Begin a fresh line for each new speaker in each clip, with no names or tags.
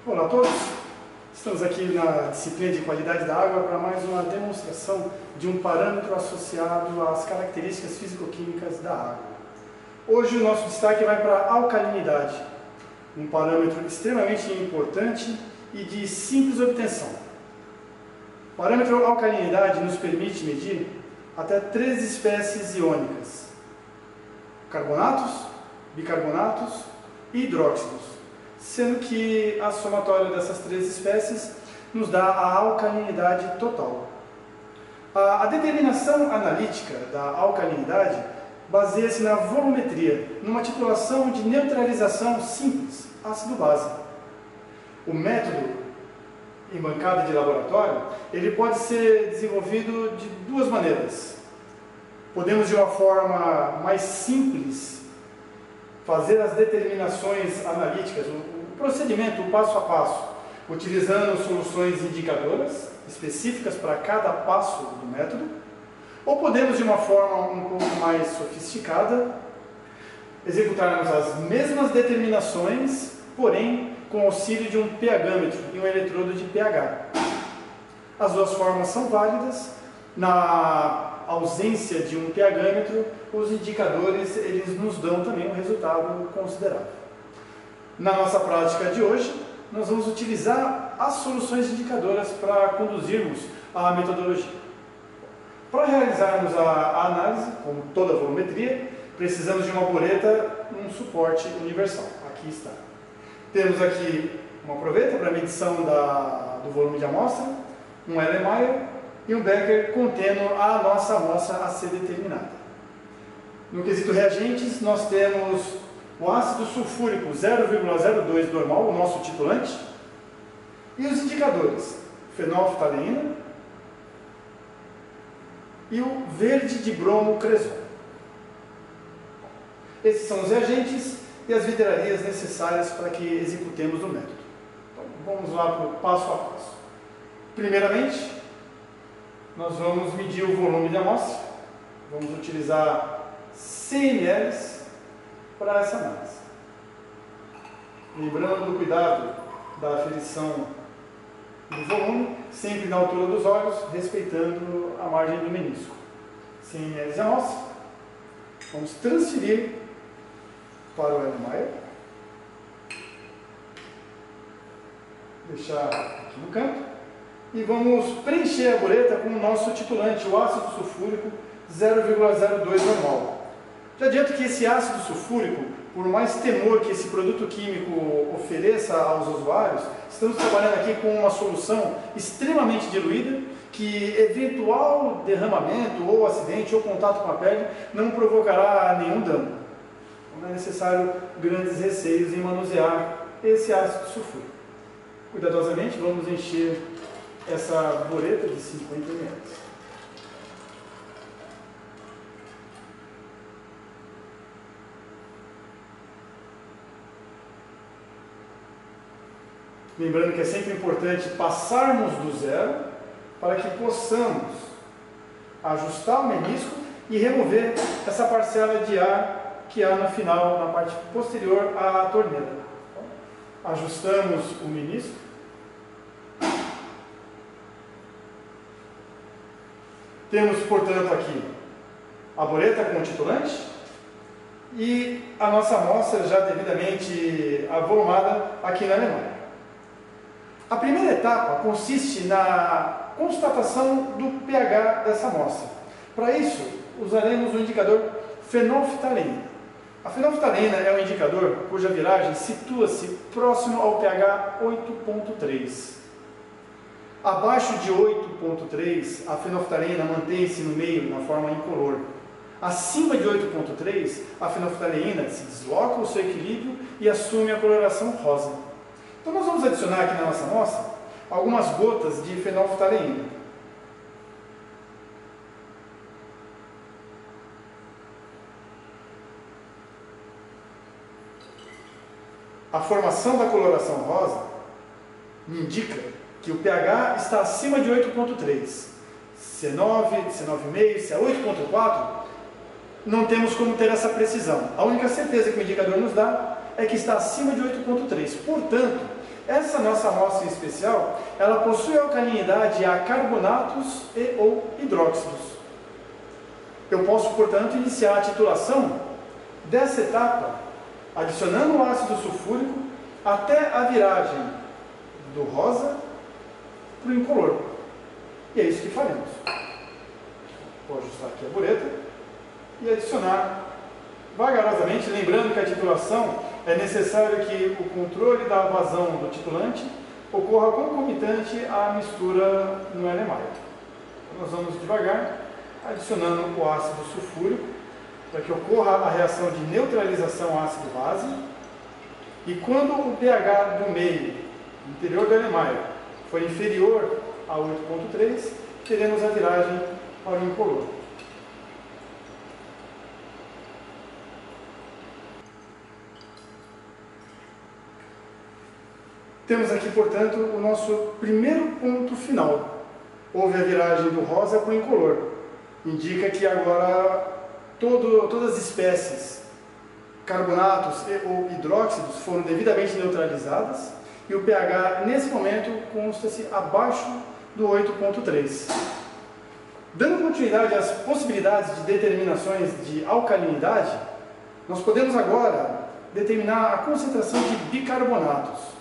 Olá a todos, estamos aqui na disciplina de qualidade da água para mais uma demonstração de um parâmetro associado às características físico-químicas da água. Hoje o nosso destaque vai para a alcalinidade, um parâmetro extremamente importante e de simples obtenção. O parâmetro alcalinidade nos permite medir até 3 espécies iônicas: carbonatos, bicarbonatos e hidróxidos, sendo que a somatória dessas 3 espécies nos dá a alcalinidade total. A determinação analítica da alcalinidade baseia-se na volumetria, numa titulação de neutralização simples, ácido-base. O método em bancada de laboratório, ele pode ser desenvolvido de 2 maneiras. Podemos, de uma forma mais simples, fazer as determinações analíticas, o procedimento, o passo a passo, utilizando soluções indicadoras específicas para cada passo do método, ou podemos, de uma forma um pouco mais sofisticada, executarmos as mesmas determinações, porém com auxílio de um pHmetro e um eletrodo de pH. As 2 formas são válidas. Na ausência de um pHmetro, os indicadores eles nos dão também um resultado considerável. Na nossa prática de hoje, nós vamos utilizar as soluções indicadoras para conduzirmos a metodologia. Para realizarmos a análise, como toda volumetria, precisamos de uma bureta, um suporte universal. Aqui está. Temos aqui uma proveta para medição do volume de amostra, um Erlenmeyer e um Becker contendo a nossa amostra a ser determinada. No quesito reagentes, nós temos o ácido sulfúrico 0,02 normal, o nosso titulante, e os indicadores, fenolftaleína e o verde de bromo cresol. Esses são os reagentes e as vidrarias necessárias para que executemos o método. Então, vamos lá para o passo a passo. Primeiramente, nós vamos medir o volume de amostra. Vamos utilizar 100 ml para essa análise. Lembrando do cuidado da aferição do volume, sempre na altura dos olhos, respeitando a margem do menisco. 100 ml de amostra. Vamos transferir para o Erlenmeyer. Deixar aqui no canto. E vamos preencher a bureta com o nosso titulante, o ácido sulfúrico 0,02 normal. Já adianto que esse ácido sulfúrico, por mais temor que esse produto químico ofereça aos usuários, estamos trabalhando aqui com uma solução extremamente diluída, que eventual derramamento, ou acidente, ou contato com a pele, não provocará nenhum dano. Não é necessário grandes receios em manusear esse ácido sulfúrico. Cuidadosamente vamos encher essa bureta de 50 ml. Lembrando que é sempre importante passarmos do zero para que possamos ajustar o menisco e remover essa parcela de ar que há no final, na parte posterior à torneira. Então, ajustamos o menisco. Temos, portanto, aqui a bureta com o titulante e a nossa amostra já devidamente avolumada aqui na Alemanha. A primeira etapa consiste na constatação do pH dessa amostra. Para isso, usaremos o indicador fenolftaleína. A fenolftaleína é um indicador cuja viragem situa-se próximo ao pH 8.3. Abaixo de 8.3, a fenolftaleína mantém-se no meio, na forma incolor. Acima de 8.3, a fenolftaleína se desloca o seu equilíbrio e assume a coloração rosa. Então nós vamos adicionar aqui na nossa amostra algumas gotas de fenolftaleína. A formação da coloração rosa indica que o pH está acima de 8.3. Se é 9, se é 9,5, se é 8.4, não temos como ter essa precisão. A única certeza que o indicador nos dá é que está acima de 8.3. Portanto, Essa nossa amostra em especial, ela possui alcalinidade a carbonatos e ou hidróxidos. Eu posso, portanto, iniciar a titulação dessa etapa, adicionando o ácido sulfúrico até a viragem do rosa para o incolor. E é isso que faremos. Vou ajustar aqui a bureta e adicionar vagarosamente, lembrando que a titulação é necessário que o controle da vazão do titulante ocorra concomitante à mistura no Erlenmeyer. Então, nós vamos devagar, adicionando o ácido sulfúrico, para que ocorra a reação de neutralização ácido-base. E quando o pH do meio, interior do Erlenmeyer, for inferior a 8,3, teremos a viragem para o incolor. Temos aqui, portanto, o nosso primeiro ponto final. Houve a viragem do rosa para o incolor. Indica que agora todas as espécies, carbonatos e ou hidróxidos, foram devidamente neutralizadas e o pH, nesse momento, consta-se abaixo do 8,3. Dando continuidade às possibilidades de determinações de alcalinidade, nós podemos agora determinar a concentração de bicarbonatos.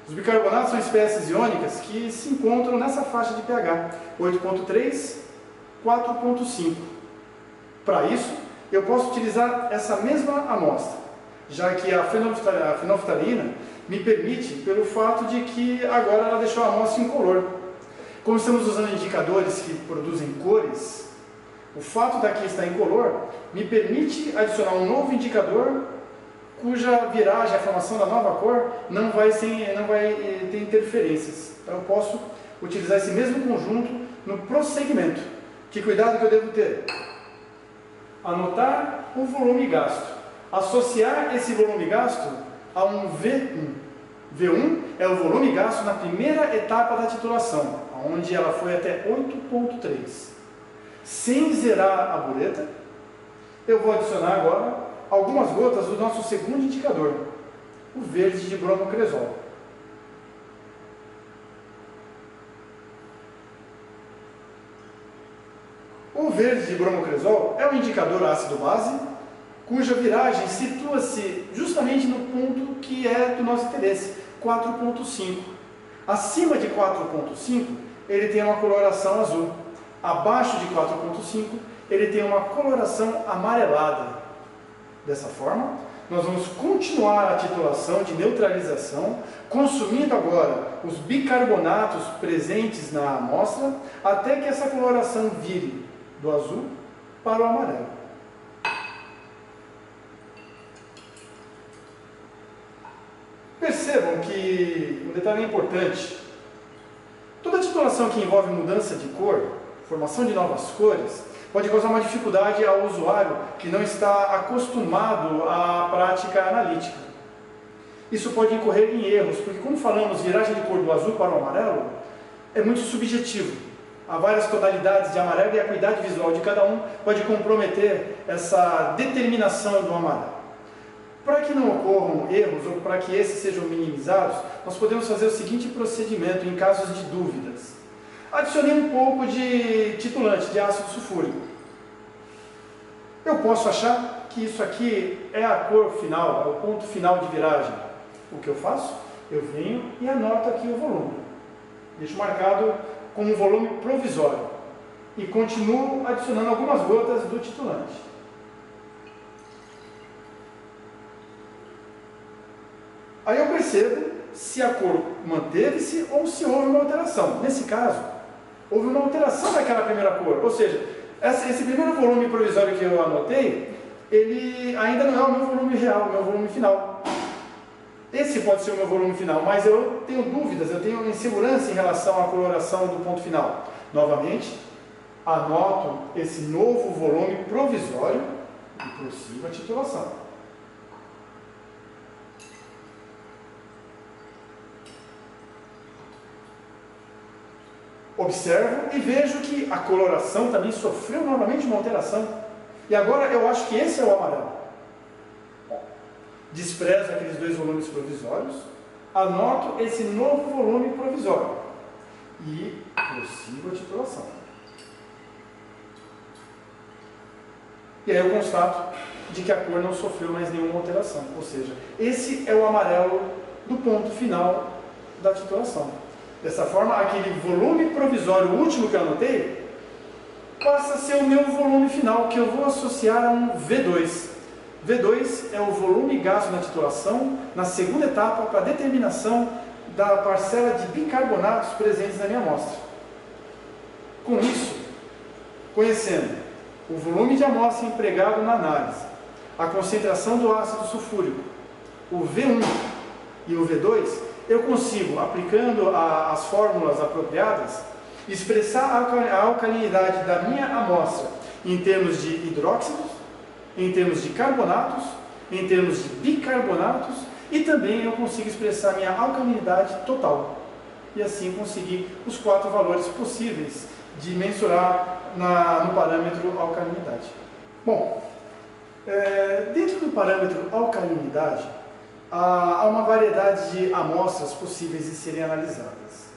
Os bicarbonatos são espécies iônicas que se encontram nessa faixa de pH, 8,3, 4,5. Para isso, eu posso utilizar essa mesma amostra, já que a fenolftalina me permite, pelo fato de que agora ela deixou a amostra incolor. Como estamos usando indicadores que produzem cores, o fato daqui estar incolor me permite adicionar um novo indicador cuja viragem, a formação da nova cor, não vai ter interferências. Então eu posso utilizar esse mesmo conjunto no prosseguimento. Que cuidado que eu devo ter? Anotar o volume gasto. Associar esse volume gasto a um V1. V1 é o volume gasto na primeira etapa da titulação, onde ela foi até 8,3. Sem zerar a bureta, eu vou adicionar agora algumas gotas do nosso segundo indicador, o verde de bromocresol. O verde de bromocresol é um indicador ácido-base, cuja viragem situa-se justamente no ponto que é do nosso interesse, 4,5. Acima de 4,5, ele tem uma coloração azul. Abaixo de 4,5, ele tem uma coloração amarelada. Dessa forma, nós vamos continuar a titulação de neutralização, consumindo agora os bicarbonatos presentes na amostra, até que essa coloração vire do azul para o amarelo. Percebam que um detalhe importante: toda titulação que envolve mudança de cor, formação de novas cores, pode causar uma dificuldade ao usuário que não está acostumado à prática analítica. Isso pode incorrer em erros, porque como falamos, viragem de cor do azul para o amarelo é muito subjetivo. Há várias tonalidades de amarelo e a acuidade visual de cada um pode comprometer essa determinação do amarelo. Para que não ocorram erros ou para que esses sejam minimizados, nós podemos fazer o seguinte procedimento em casos de dúvidas. Adicionei um pouco de titulante, de ácido sulfúrico. Eu posso achar que isso aqui é a cor final, é o ponto final de viragem. O que eu faço? Eu venho e anoto aqui o volume. Deixo marcado como um volume provisório. E continuo adicionando algumas gotas do titulante. Aí eu percebo se a cor manteve-se ou se houve uma alteração. Nesse caso, houve uma alteração daquela primeira cor, ou seja, esse primeiro volume provisório que eu anotei, ele ainda não é o meu volume real, o meu volume final. Esse pode ser o meu volume final, mas eu tenho dúvidas, eu tenho insegurança em relação à coloração do ponto final. Novamente, anoto esse novo volume provisório e prossigo a titulação. Observo e vejo que a coloração também sofreu novamente uma alteração. E agora eu acho que esse é o amarelo. Desprezo aqueles dois volumes provisórios, anoto esse novo volume provisório e prossigo a titulação. E aí eu constato de que a cor não sofreu mais nenhuma alteração, ou seja, esse é o amarelo do ponto final da titulação. Dessa forma, aquele volume provisório último que eu anotei passa a ser o meu volume final, que eu vou associar a um V2. V2 é o volume gasto na titulação, na segunda etapa, para determinação da parcela de bicarbonatos presentes na minha amostra. Com isso, conhecendo o volume de amostra empregado na análise, a concentração do ácido sulfúrico, o V1 e o V2, eu consigo, aplicando as fórmulas apropriadas, expressar a alcalinidade da minha amostra em termos de hidróxidos, em termos de carbonatos, em termos de bicarbonatos, e também eu consigo expressar minha alcalinidade total. E assim conseguir os 4 valores possíveis de mensurar no parâmetro alcalinidade. Bom, dentro do parâmetro alcalinidade, há uma variedade de amostras possíveis de serem analisadas.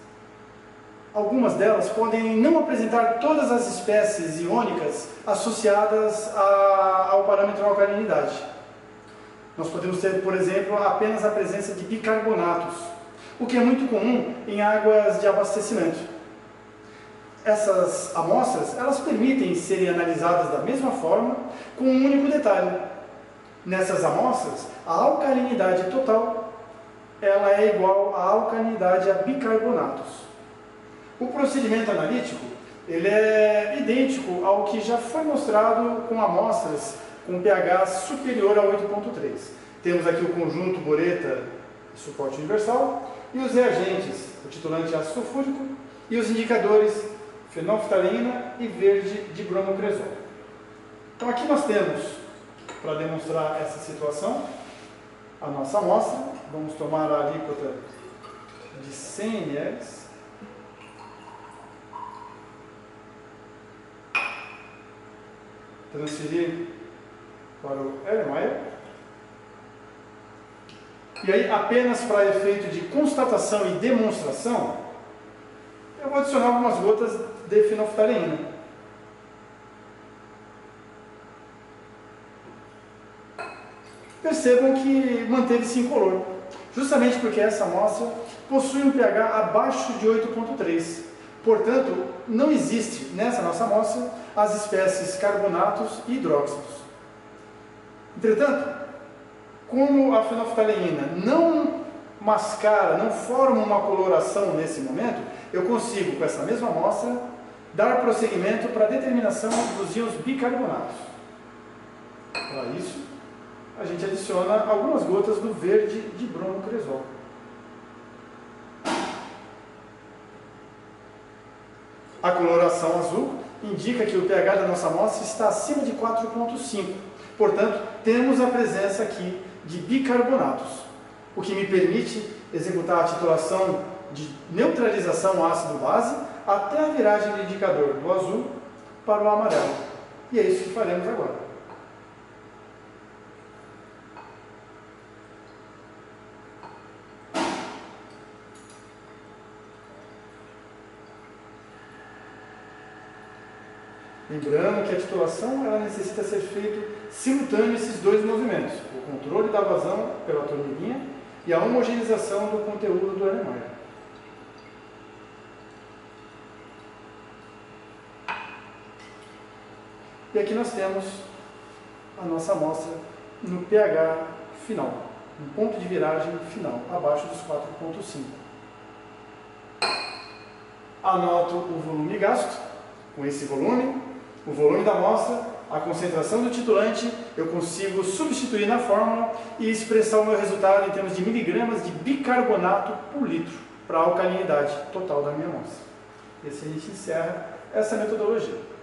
Algumas delas podem não apresentar todas as espécies iônicas associadas ao parâmetro alcalinidade. Nós podemos ter, por exemplo, apenas a presença de bicarbonatos, o que é muito comum em águas de abastecimento. Essas amostras, elas permitem serem analisadas da mesma forma, com um único detalhe. Nessas amostras, a alcalinidade total ela é igual à alcalinidade a bicarbonatos. O procedimento analítico ele é idêntico ao que já foi mostrado com amostras com pH superior a 8,3. Temos aqui o conjunto boreta de suporte universal e os reagentes, o titulante ácido sulfúrico e os indicadores fenolftalina e verde de bromocresol. Então aqui nós temos, para demonstrar essa situação, a nossa amostra. Vamos tomar a alíquota de 100 ml. Transferir para o Erlenmeyer. E aí, apenas para efeito de constatação e demonstração, eu vou adicionar algumas gotas de fenolftalina. Percebam que manteve-se incolor, justamente porque essa amostra possui um pH abaixo de 8,3. Portanto, não existe nessa nossa amostra as espécies carbonatos e hidróxidos. Entretanto, como a fenolftalina não mascara, não forma uma coloração nesse momento, eu consigo, com essa mesma amostra, dar prosseguimento para a determinação dos íons bicarbonatos. Para isso, a gente adiciona algumas gotas do verde de bromocresol. A coloração azul indica que o pH da nossa amostra está acima de 4,5. Portanto, temos a presença aqui de bicarbonatos, o que me permite executar a titulação de neutralização ácido-base até a viragem do indicador do azul para o amarelo. E é isso que faremos agora. Lembrando que a titulação ela necessita ser feito simultâneo esses dois movimentos, o controle da vazão pela torneirinha e a homogeneização do conteúdo do Erlenmeyer. E aqui nós temos a nossa amostra no pH final, no ponto de viragem final, abaixo dos 4,5. Anoto o volume gasto, com esse volume, o volume da amostra, a concentração do titulante, eu consigo substituir na fórmula e expressar o meu resultado em termos de miligramas de bicarbonato por litro, para a alcalinidade total da minha amostra. E assim a gente encerra essa metodologia.